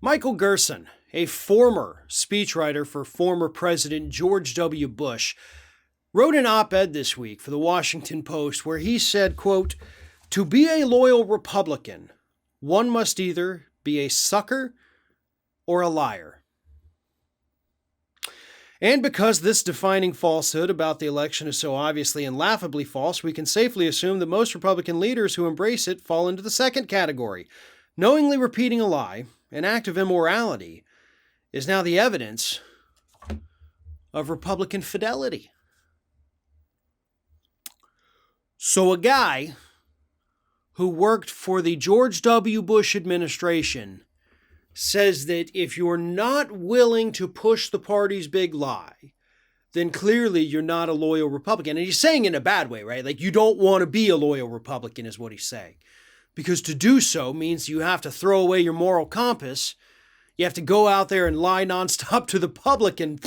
Michael Gerson, a former speechwriter for former President George W. Bush, wrote an op-ed this week for the Washington Post where he said, quote, "To be a loyal Republican, one must either be a sucker or a liar." And because this defining falsehood about the election is so obviously and laughably false, we can safely assume that most Republican leaders who embrace it fall into the second category. Knowingly repeating a lie, an act of immorality, is now the evidence of Republican fidelity. So a guy who worked for the George W. Bush administration says that if you're not willing to push the party's big lie, then clearly you're not a loyal Republican. And he's saying it in a bad way, right? Like you don't want to be a loyal Republican is what he's saying. Because to do so means you have to throw away your moral compass. You have to go out there and lie nonstop to the public. And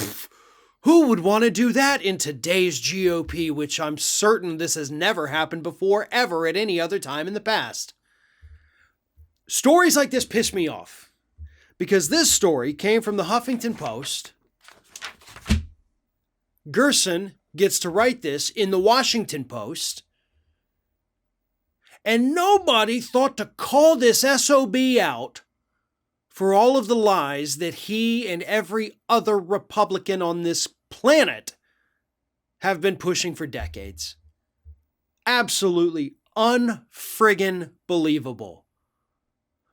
who would want to do that in today's GOP, which I'm certain this has never happened before, ever at any other time in the past. Stories like this piss me off. Because this story came from the Huffington Post. Gerson gets to write this in the Washington Post. And nobody thought to call this SOB out for all of the lies that he and every other Republican on this planet have been pushing for decades. Absolutely unfriggin' believable.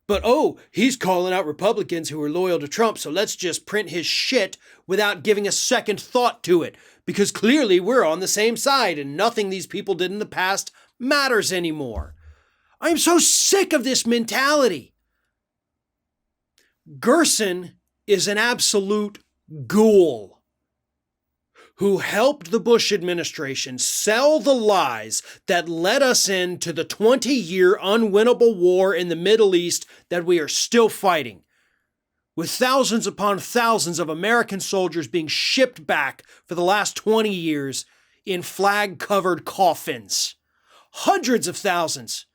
But he's calling out Republicans who are loyal to Trump, so let's just print his shit without giving a second thought to it. Because clearly we're on the same side and nothing these people did in the past matters anymore. I'm so sick of this mentality. Gerson is an absolute ghoul who helped the Bush administration sell the lies that led us into the 20-year unwinnable war in the Middle East that we are still fighting, with thousands upon thousands of American soldiers being shipped back for the last 20 years in flag-covered coffins. Hundreds of thousands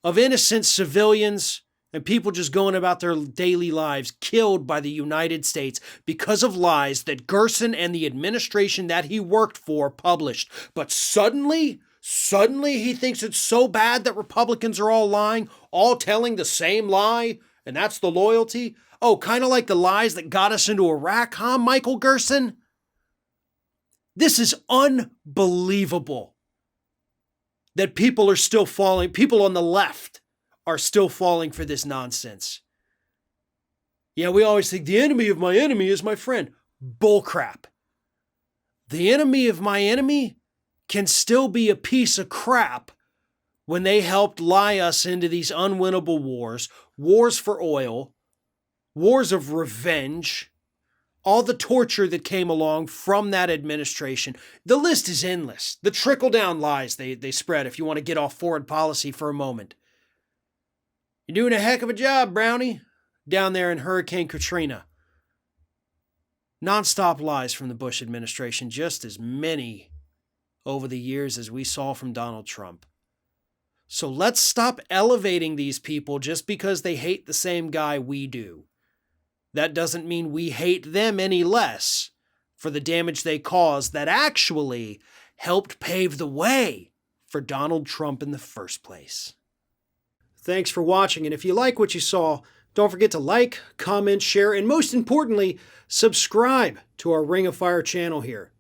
of innocent civilians and people just going about their daily lives killed by the United States because of lies that Gerson and the administration that he worked for published. But suddenly he thinks it's so bad that Republicans are all lying, all telling the same lie, and that's the loyalty? Oh, kind of like the lies that got us into Iraq, huh, Michael Gerson? This is unbelievable that people are still falling, people on the left are still falling for this nonsense. Yeah, we always think the enemy of my enemy is my friend. Bullcrap. The enemy of my enemy can still be a piece of crap when they helped lie us into these unwinnable wars, wars for oil, wars of revenge, all the torture that came along from that administration. The list is endless. The trickle-down lies they spread, if you want to get off foreign policy for a moment. You're doing a heck of a job, Brownie, down there in Hurricane Katrina. Non-stop lies from the Bush administration, just as many over the years as we saw from Donald Trump. So let's stop elevating these people just because they hate the same guy we do. That doesn't mean we hate them any less for the damage they caused that actually helped pave the way for Donald Trump in the first place. Thanks for watching, and if you like what you saw, don't forget to like, comment, share, and most importantly, subscribe to our Ring of Fire channel here.